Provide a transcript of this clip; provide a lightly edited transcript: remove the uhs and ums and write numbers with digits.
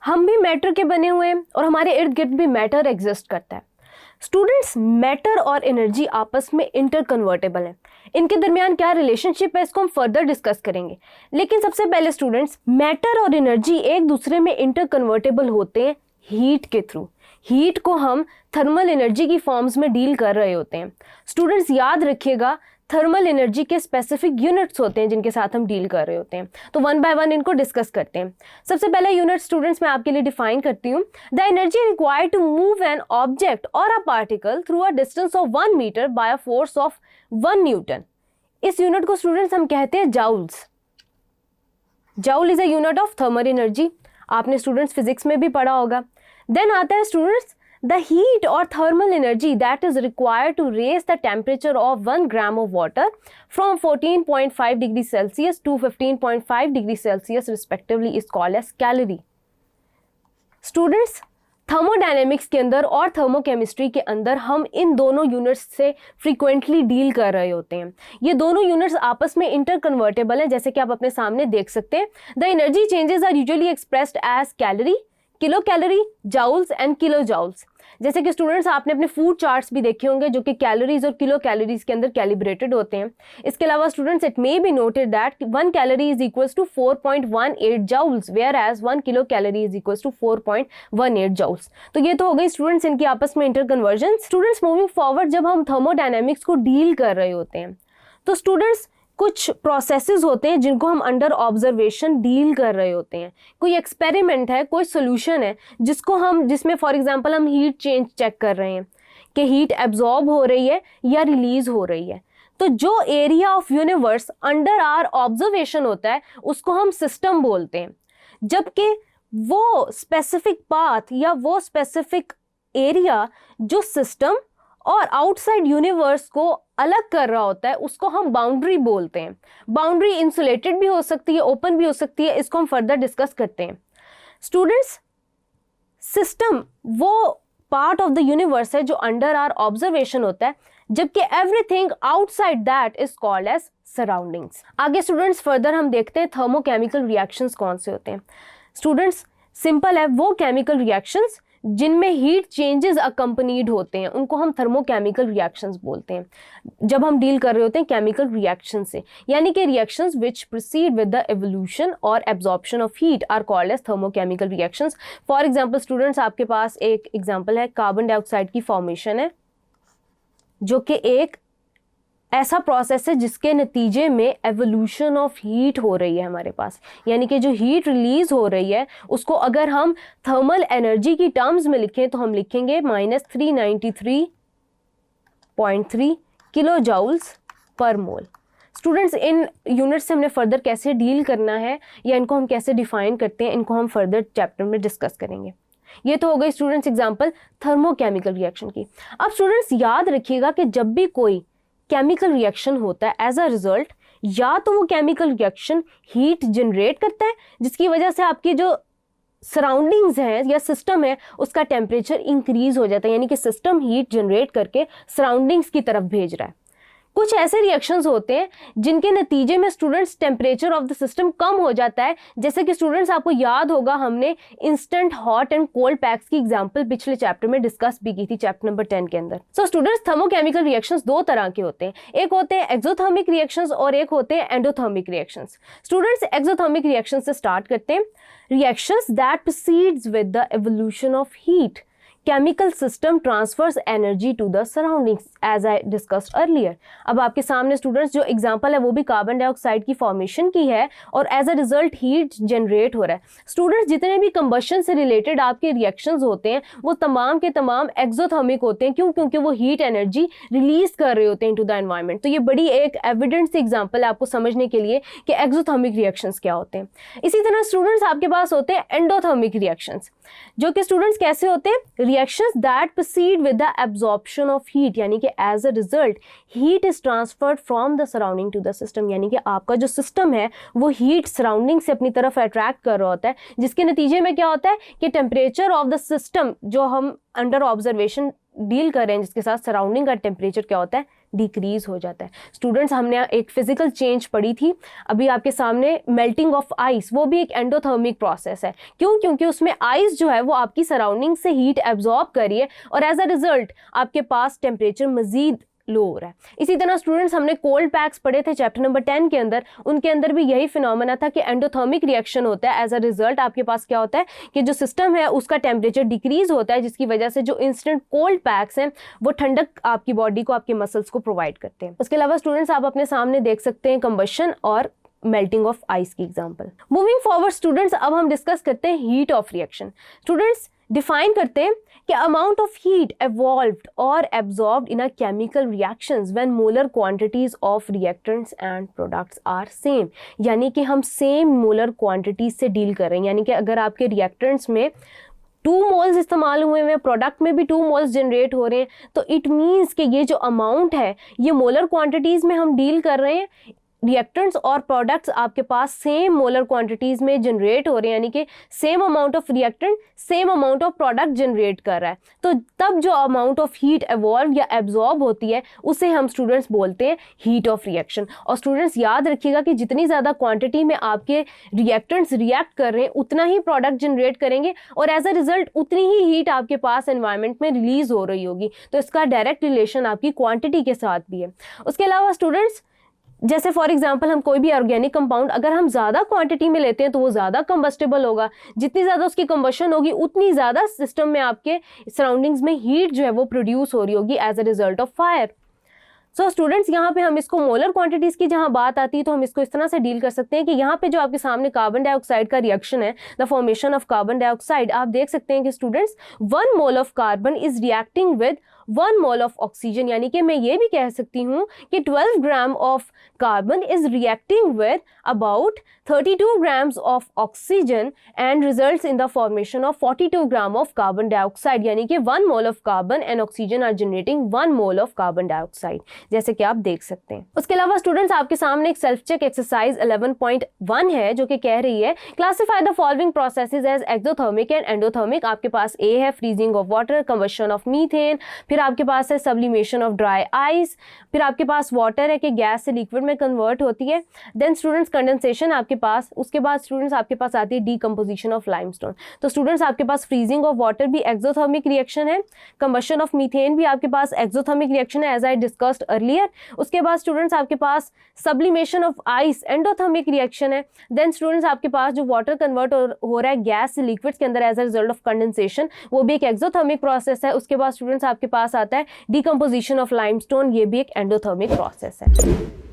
हम भी मैटर के बने हुए हैं और हमारे इर्द गिर्द भी मैटर एग्जिस्ट करता है। स्टूडेंट्स, मैटर और एनर्जी आपस में इंटर कन्वर्टेबल है। इनके दरमियान क्या रिलेशनशिप है, इसको हम फर्दर डिस्कस करेंगे। लेकिन सबसे पहले स्टूडेंट्स, मैटर और एनर्जी एक दूसरे में इंटर कन्वर्टेबल होते हैं हीट के थ्रू। हीट को हम थर्मल एनर्जी की फॉर्म्स में डील कर रहे होते हैं। स्टूडेंट्स याद रखिएगा, थर्मल एनर्जी के स्पेसिफिक यूनिट्स होते हैं जिनके साथ हम डील कर रहे होते हैं। तो वन बाय वन इनको डिस्कस करते हैं। सबसे पहला यूनिट स्टूडेंट्स मैं आपके लिए डिफाइन करती हूँ। The energy required to move an object और a particle through a distance of 1 metre by a force of 1 newton. इस यूनिट को स्टूडेंट्स हम कहते हैं joules. Joule is a unit of thermal energy. आपने स्टूडेंट्स फिजिक्स में भी पढ़ा होगा। देन आता है students the heat or thermal energy that is required to raise the temperature of 1 gram of water from 14.5 degrees Celsius to 15.5 degrees Celsius respectively is called as calorie. Students, thermodynamics के अंदर और thermochemistry के अंदर हम इन दोनों units से frequently deal कर रहे होते हैं। ये दोनों यूनिट्स आपस में इंटर कन्वर्टेबल हैं, जैसे कि आप अपने सामने देख सकते हैं। The energy changes are usually expressed as calorie, kilocalorie, joules and kilojoules. जैसे कि स्टूडेंट्स आपने अपने फूड चार्ट्स भी देखे होंगे जो कि कैलोरीज और किलो कैलोरीज के अंदर कैलिब्रेटेड होते हैं। इसके अलावा students, it may be noted that 1 calorie is equals to 4.18 joules, where as 1 kilo calorie is equals to 4.18 joules. तो ये तो हो गई स्टूडेंट्स इनकी आपस में interconversion. Students, moving forward, जब हम थर्मोडायनेमिक्स को डील कर रहे होते हैं तो स्टूडेंट्स कुछ प्रोसेसेस होते हैं जिनको हम अंडर ऑब्जर्वेशन डील कर रहे होते हैं। कोई एक्सपेरिमेंट है, कोई सोल्यूशन है जिसमें फॉर एग्जांपल हम हीट चेंज चेक कर रहे हैं कि हीट एब्जॉर्ब हो रही है या रिलीज हो रही है। तो जो area of universe under our observation होता है उसको हम सिस्टम बोलते हैं, जबकि वो स्पेसिफिक पाथ या वो स्पेसिफिक एरिया जो सिस्टम और आउटसाइड यूनिवर्स को अलग कर रहा होता है उसको हम बाउंड्री बोलते हैं। बाउंड्री इंसुलेटेड भी हो सकती है, ओपन भी हो सकती है, इसको हम फर्दर डिस्कस करते हैं। स्टूडेंट्स, सिस्टम वो पार्ट ऑफ द यूनिवर्स है जो अंडर आवर ऑब्जर्वेशन होता है, जबकि everything outside that is called as surroundings. आगे स्टूडेंट्स फर्दर हम देखते हैं थर्मोकेमिकल रिएक्शंस कौन से होते हैं। स्टूडेंट्स, सिंपल है, वो केमिकल रिएक्शंस जिनमें हीट चेंजेस अकम्पनीड होते हैं उनको हम थर्मोकेमिकल रिएक्शंस बोलते हैं। जब हम डील कर रहे होते हैं केमिकल रिएक्शन से, यानी कि reactions which proceed with the evolution और absorption of heat are called as thermochemical reactions. For example students, आपके पास एक एग्जांपल है, कार्बन डाइऑक्साइड की फॉर्मेशन है, जो कि एक ऐसा प्रोसेस है जिसके नतीजे में एवोल्यूशन ऑफ हीट हो रही है हमारे पास। यानी कि जो हीट रिलीज हो रही है उसको अगर हम थर्मल एनर्जी की टर्म्स में लिखें तो हम लिखेंगे -393.3 किलो जाउल्स पर मोल। स्टूडेंट्स, इन यूनिट से हमने फर्दर कैसे डील करना है या इनको हम कैसे डिफाइन करते हैं, इनको हम फर्दर चैप्टर में डिस्कस करेंगे। ये तो हो गई स्टूडेंट्स एग्जांपल थर्मोकेमिकल रिएक्शन की। अब स्टूडेंट्स याद रखिएगा कि जब भी कोई केमिकल रिएक्शन होता है, एज अ रिजल्ट या तो वो केमिकल रिएक्शन हीट जनरेट करता है जिसकी वजह से आपकी जो सराउंडिंग्स है या सिस्टम है उसका टेम्परेचर इंक्रीज हो जाता है, यानी कि सिस्टम हीट जनरेट करके सराउंडिंग्स की तरफ भेज रहा है। कुछ ऐसे रिएक्शंस होते हैं जिनके नतीजे में students temperature of the system कम हो जाता है। जैसे कि स्टूडेंट्स आपको याद होगा हमने instant hot and cold PACS की एग्जांपल पिछले चैप्टर में डिस्कस भी की थी, चैप्टर नंबर 10 के अंदर। सो स्टूडेंट्स, थर्मोकेमिकल रिएक्शंस दो तरह के होते हैं, एक होते हैं एक्सोथर्मिक रिएक्शंस और एक होते हैं endothermic reactions. Students, exothermic reaction से स्टार्ट करते हैं। Reactions that proceeds with the evolution of heat, chemical system transfers energy to the surroundings as I discussed earlier। अब आपके सामने स्टूडेंट्स जो एग्जांपल है वो भी कार्बन डाइऑक्साइड की फॉर्मेशन की है और as a result heat generate हो रहा है। स्टूडेंट्स, जितने भी कंबशन से रिलेटेड आपके रिएक्शंस होते हैं वो तमाम के तमाम एक्सोथर्मिक होते हैं। क्यों? क्योंकि वो हीट एनर्जी रिलीज कर रहे होते हैं इनटू द एनवायरनमेंट। तो ये बड़ी एक एविडेंस एग्जाम्पल है आपको समझने के लिए कि एक्सोथर्मिक रिएक्शंस क्या होते हैं। इसी तरह स्टूडेंट्स आपके पास होते हैं एंडोथर्मिक रिएक्शंस, जो कि स्टूडेंट्स कैसे होते हैं? Reactions that proceed with the absorption of heat, यानी कि as a result heat is transferred from the surrounding to the system, यानी कि आपका जो सिस्टम है वो हीट सराउंडिंग से अपनी तरफ अट्रैक्ट कर रहा होता है, जिसके नतीजे में क्या होता है कि टेम्परेचर ऑफ द सिस्टम जो हम अंडर ऑब्जर्वेशन डील कर रहे हैं जिसके साथ सराउंडिंग का टेम्परेचर क्या होता है? डिक्रीज हो जाता है। स्टूडेंट्स, हमने एक फिजिकल चेंज पढ़ी थी अभी आपके सामने, मेल्टिंग ऑफ आइस, वो भी एक एंडोथर्मिक प्रोसेस है। क्यों? क्योंकि उसमें आइस जो है वो आपकी सराउंडिंग से हीट एब्जॉर्ब कर रही है और एज अ रिजल्ट आपके पास टेम्परेचर मजीद लो हो रहा है। इसी तरह स्टूडेंट्स, हमने कोल्ड पैक्स पढ़े थे चैप्टर नंबर 10 के अंदर, उनके अंदर भी यही फिनोमेना था कि एंडोथर्मिक रिएक्शन होता है। एज अ रिजल्ट आपके पास क्या होता है कि जो सिस्टम है उसका टेम्परेचर डिक्रीज होता है, जिसकी वजह से जो इंस्टेंट कोल्ड पैक्स हैं वो ठंडक आपकी बॉडी को, आपके मसल्स को प्रोवाइड करते हैं। उसके अलावा स्टूडेंट्स, आप अपने सामने देख सकते हैं कंबशन और मेल्टिंग ऑफ आइस की एग्जांपल। मूविंग फॉरवर्ड स्टूडेंट्स, अब हम डिस्कस करते हैं heat of reaction. Students, define करते हैं कि अमाउंट ऑफ हीट evolved और absorbed in a chemical reactions when molar quantities of reactants and products are same। यानी कि हम सेम मोलर क्वांटिटीज से डील कर रहे हैं। यानी कि अगर आपके रिएक्टेंट्स में 2 मोल्स इस्तेमाल हुए हैं, प्रोडक्ट में भी 2 मोल्स जनरेट हो रहे हैं, तो इट मीन्स कि ये जो अमाउंट है ये मोलर क्वांटिटीज में हम डील कर रहे हैं। रिएक्टेंट्स और प्रोडक्ट्स आपके पास सेम मोलर क्वांटिटीज़ में जनरेट हो रहे हैं, यानी कि same amount of reactant same amount of product generate कर रहा है। तो तब जो अमाउंट ऑफ हीट एवॉल्व या एब्जॉर्ब होती है उसे हम स्टूडेंट्स बोलते हैं हीट ऑफ रिएक्शन। और स्टूडेंट्स, याद रखिएगा कि जितनी ज़्यादा क्वांटिटी में आपके रिएक्टेंट्स रिएक्ट कर रहे हैं उतना ही प्रोडक्ट जनरेट करेंगे और एज अ रिजल्ट उतनी ही हीट आपके पास एनवायरनमेंट में रिलीज हो रही होगी। तो इसका डायरेक्ट रिलेशन आपकी क्वांटिटी के साथ भी है। उसके अलावा स्टूडेंट्स, जैसे फॉर एग्जांपल हम कोई भी ऑर्गेनिक कंपाउंड अगर हम ज़्यादा क्वांटिटी में लेते हैं तो वो ज़्यादा कंबस्टेबल होगा। जितनी ज़्यादा उसकी कंबशन होगी उतनी ज़्यादा सिस्टम में आपके सराउंडिंग्स में हीट जो है वो प्रोड्यूस हो रही होगी as a result of fire. So students, यहाँ पे हम इसको मोलर क्वांटिटीज़ की जहाँ बात आती है तो हम इसको इस तरह से डील कर सकते हैं कि यहाँ पे जो आपके सामने कार्बन डाइऑक्साइड का रिएक्शन है, the formation of carbon dioxide, आप देख सकते हैं कि students 1 mole of carbon is reacting with 1 mole of oxygen. यानी कि मैं ये भी कह सकती हूँ कि 12 gram of carbon is reacting with about 32 grams of oxygen and results in the formation of 42 gram of carbon dioxide। यानी कि 1 mole of carbon and oxygen are generating 1 mole of carbon dioxide, जैसे कि आप देख सकते हैं। उसके अलावा स्टूडेंट्स, आपके सामने एक सेल्फ चेक एक्सरसाइज 11.1 है जो कि कह रही है classify the following processes as exothermic and endothermic. आपके पास ए है freezing of water, combustion of methane, फिर आपके पास है सब्लिमेशन ऑफ ड्राई आइस, फिर आपके पास वाटर है कि गैस से लिक्विड में कन्वर्ट होती है। देन स्टूडेंट्स, कंडेंसेशन आपके पास, उसके बाद स्टूडेंट्स आपके पास आती है डीकम्पोजिशन ऑफ लाइमस्टोन। तो स्टूडेंट्स, आपके पास फ्रीजिंग ऑफ वाटर भी एक्सोथर्मिक रिएक्शन है, कंबशन ऑफ मीथेन भी आपके पास एक्सोथर्मिक रिएक्शन है एज आई डिस्कस्ड अर्लियर। उसके बाद स्टूडेंट्स आपके पास sublimation of ice endothermic reaction है। देन स्टूडेंट्स, आपके पास जो वाटर कन्वर्ट हो रहा है गैस से लिक्विड्स के अंदर as a result of condensation, वो भी एक एक्सोथर्मिक प्रोसेस है। उसके बाद स्टूडेंट्स आपके पास आता है डीकम्पोजिशन ऑफ लाइमस्टोन, ये भी एक एंडोथर्मिक प्रोसेस है।